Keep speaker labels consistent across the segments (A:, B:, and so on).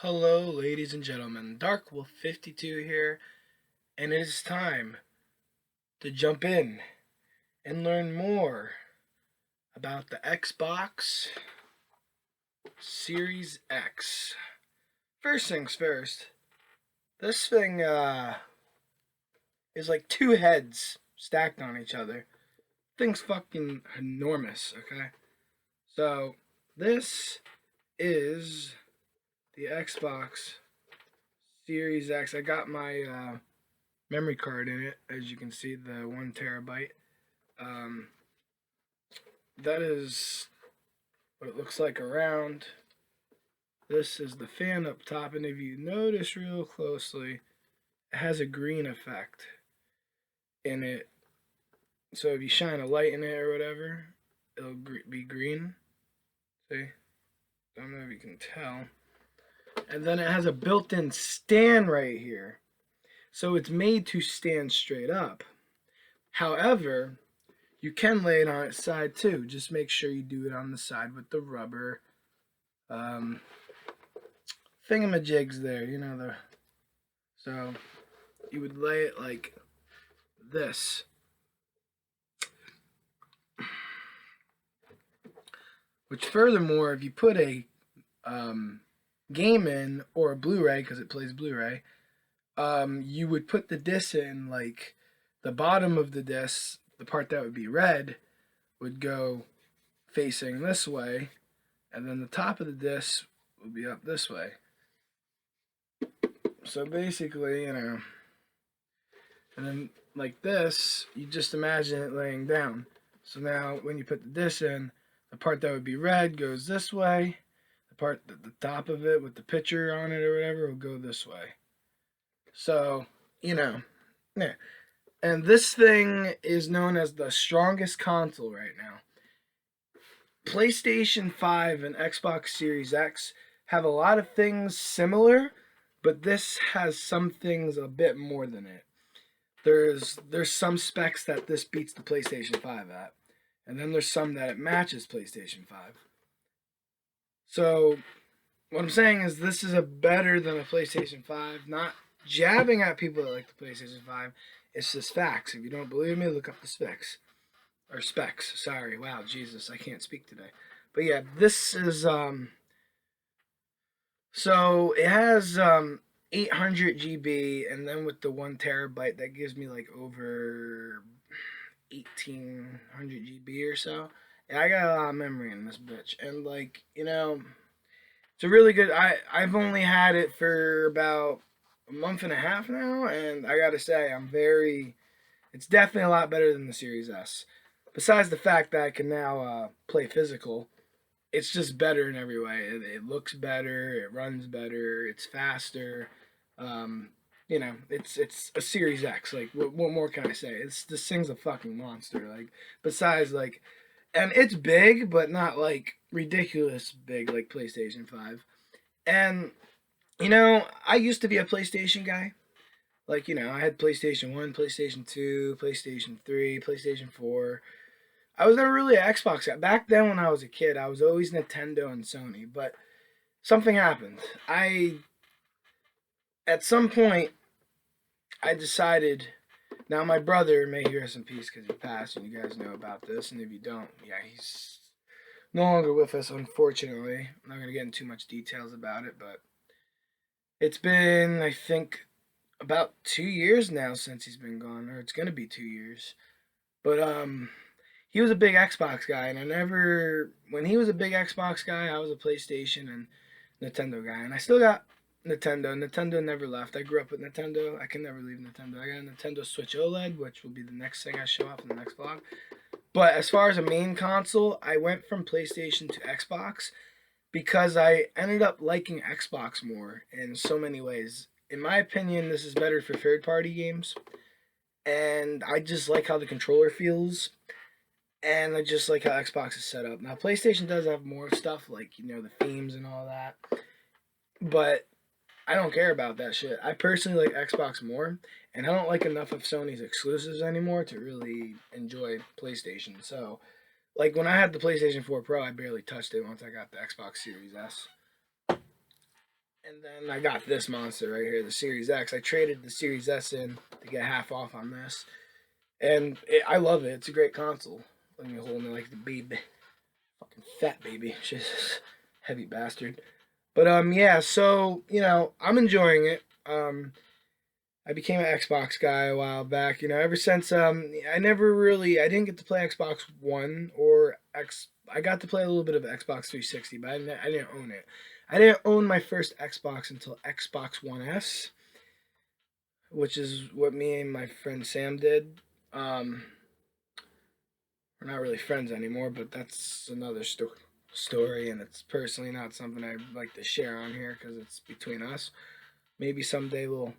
A: Hello, ladies and gentlemen. DarkWolf52 here, and it is time to jump in and learn more about the Xbox Series X. First things first, this thing is like two heads stacked on each other. Thing's fucking enormous, okay? So, this is the Xbox Series X. I got my memory card in it, as you can see, the 1 terabyte. Um, that is what it looks like around. This is the fan up top, and if you notice real closely, it has a green effect in it. So if you shine a light in it or whatever, it'll be green. See? I don't know if you can tell. And then it has a built-in stand right here. So it's made to stand straight up. However, you can lay it on its side too. Just make sure you do it on the side with the rubber thingamajigs there. So you would lay it like this. Which furthermore, if you put a game in or a Blu-ray, because it plays Blu-ray, you would put the disc in, like the bottom of the disc, the part that would be red, would go facing this way, and then the top of the disc would be up this way. So basically, and then like this, you just imagine it laying down. So now when you put the disc in, the part that would be red goes this way. The part at the top of it with the picture on it or whatever will go this way. So, yeah. And this thing is known as the strongest console right now. PlayStation 5 and Xbox Series X have a lot of things similar, but this has some things a bit more than it. There's some specs that this beats the PlayStation 5 at, and then there's some that it matches PlayStation 5. So what I'm saying is this is a better than a PlayStation 5. Not jabbing at people that like the PlayStation 5. It's just facts. If you don't believe me, look up the specs. Or specs. Sorry. Wow, Jesus, I can't speak today. But yeah, this is so it has 800 GB, and then with the 1 terabyte, that gives me like over 1800 GB or so. And I got a lot of memory in this bitch, and like it's a really good. I've only had it for about a month and a half now, and I gotta say It's definitely a lot better than the Series S. Besides the fact that I can now play physical, it's just better in every way. It looks better, it runs better, it's faster. It's a Series X. Like, what more can I say? This thing's a fucking monster. Like, besides and it's big, but not like ridiculous big like PlayStation 5. And I used to be a PlayStation guy. Like, I had PlayStation 1, PlayStation 2, PlayStation 3, PlayStation 4. I was never really an Xbox guy. Back then when I was a kid, I was always Nintendo and Sony, but something happened. At some point, I decided. Now, my brother, may he rest in peace because he passed, and you guys know about this. And if you don't, yeah, he's no longer with us, unfortunately. I'm not going to get into too much details about it, but it's been, I think, about 2 years now since he's been gone, or it's going to be 2 years. But, he was a big Xbox guy, and when he was a big Xbox guy, I was a PlayStation and Nintendo guy. And I still got Nintendo. Nintendo never left. I grew up with Nintendo. I can never leave Nintendo. I got a Nintendo Switch OLED, which will be the next thing I show off in the next vlog. But as far as a main console, I went from PlayStation to Xbox because I ended up liking Xbox more in so many ways. In my opinion, this is better for third-party games. And I just like how the controller feels. And I just like how Xbox is set up. Now, PlayStation does have more stuff, like, the themes and all that. But I don't care about that shit. I personally like Xbox more, and I don't like enough of Sony's exclusives anymore to really enjoy PlayStation. So, like, when I had the PlayStation 4 Pro, I barely touched it once I got the Xbox Series S. And then I got this monster right here, the Series X. I traded the Series S in to get half off on this. And I love it. It's a great console. Let me hold it like the baby. Fucking fat baby. Jesus. Heavy bastard. But, yeah, so, you know, I'm enjoying it. I became an Xbox guy a while back. You know, ever since, I didn't get to play Xbox One or I got to play a little bit of Xbox 360, but I didn't own it. I didn't own my first Xbox until Xbox One S, which is what me and my friend Sam did. We're not really friends anymore, but that's another story, and it's personally not something I'd like to share on here because it's between us. Maybe someday we'll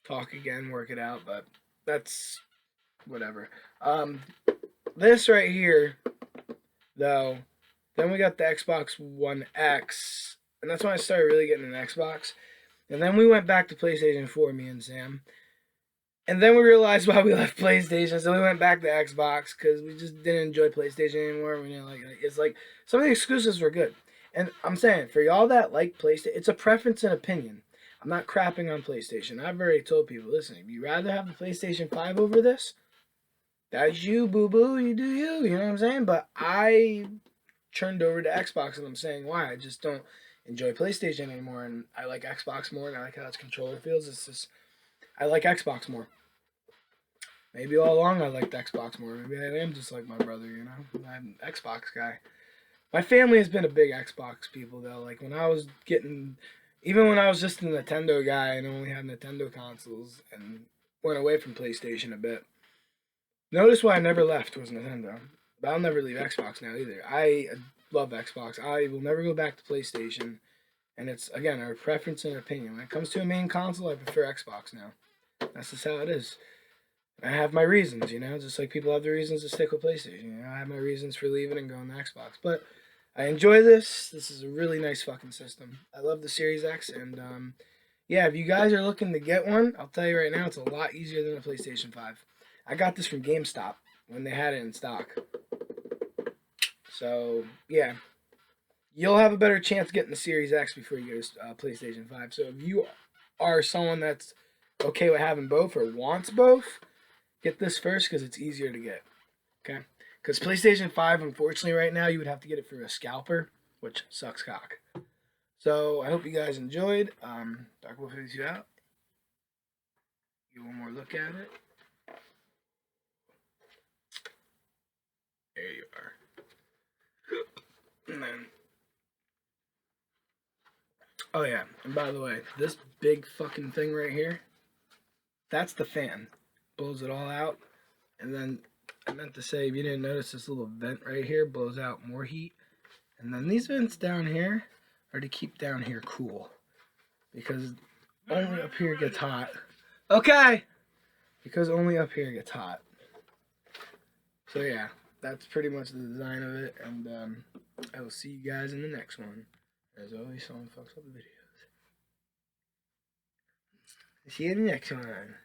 A: talk again, work it out, but that's whatever. This right here, though, then we got the Xbox One X, and that's when I started really getting an Xbox. And then we went back to PlayStation 4, me and Sam. And then we realized why we left PlayStation, so we went back to Xbox because we just didn't enjoy PlayStation anymore. We didn't like it. It's like some of the exclusives were good, and I'm saying for y'all that like PlayStation, it's a preference and opinion. I'm not crapping on PlayStation. I've already told people, listen, if you'd rather have the PlayStation 5 over this, that's you, boo boo. You do you. You know what I'm saying? But I turned over to Xbox, and I'm saying why. I just don't enjoy PlayStation anymore, and I like Xbox more, and I like how its controller feels. It's just I like Xbox more. Maybe all along I liked Xbox more. Maybe I am just like my brother, you know? I'm an Xbox guy. My family has been a big Xbox people, though. Like, even when I was just a Nintendo guy and only had Nintendo consoles and went away from PlayStation a bit, notice why I never left was Nintendo. But I'll never leave Xbox now either. I love Xbox. I will never go back to PlayStation. And it's, again, our preference and opinion. When it comes to a main console, I prefer Xbox now. That's just how it is. I have my reasons, you know, just like people have their reasons to stick with PlayStation. You know, I have my reasons for leaving and going to Xbox. But I enjoy this. This is a really nice fucking system. I love the Series X. And, yeah, if you guys are looking to get one, I'll tell you right now, it's a lot easier than a PlayStation 5. I got this from GameStop when they had it in stock. So, yeah. You'll have a better chance getting the Series X before you get a PlayStation 5. So if you are someone that's okay with having both or wants both, get this first because it's easier to get. Okay? Because PlayStation 5, unfortunately, right now, you would have to get it through a scalper, which sucks cock. So I hope you guys enjoyed. DarkWolf52 out. Get one more look at it. There you are. And then, oh yeah, and by the way, this big fucking thing right here, that's the fan. Blows it all out. And then, I meant to say, if you didn't notice, this little vent right here blows out more heat. And then these vents down here are to keep down here cool. Because only up here gets hot. Okay! Because only up here gets hot. So yeah, that's pretty much the design of it. And I will see you guys in the next one. As always, someone fucks up the videos. See you in the next one.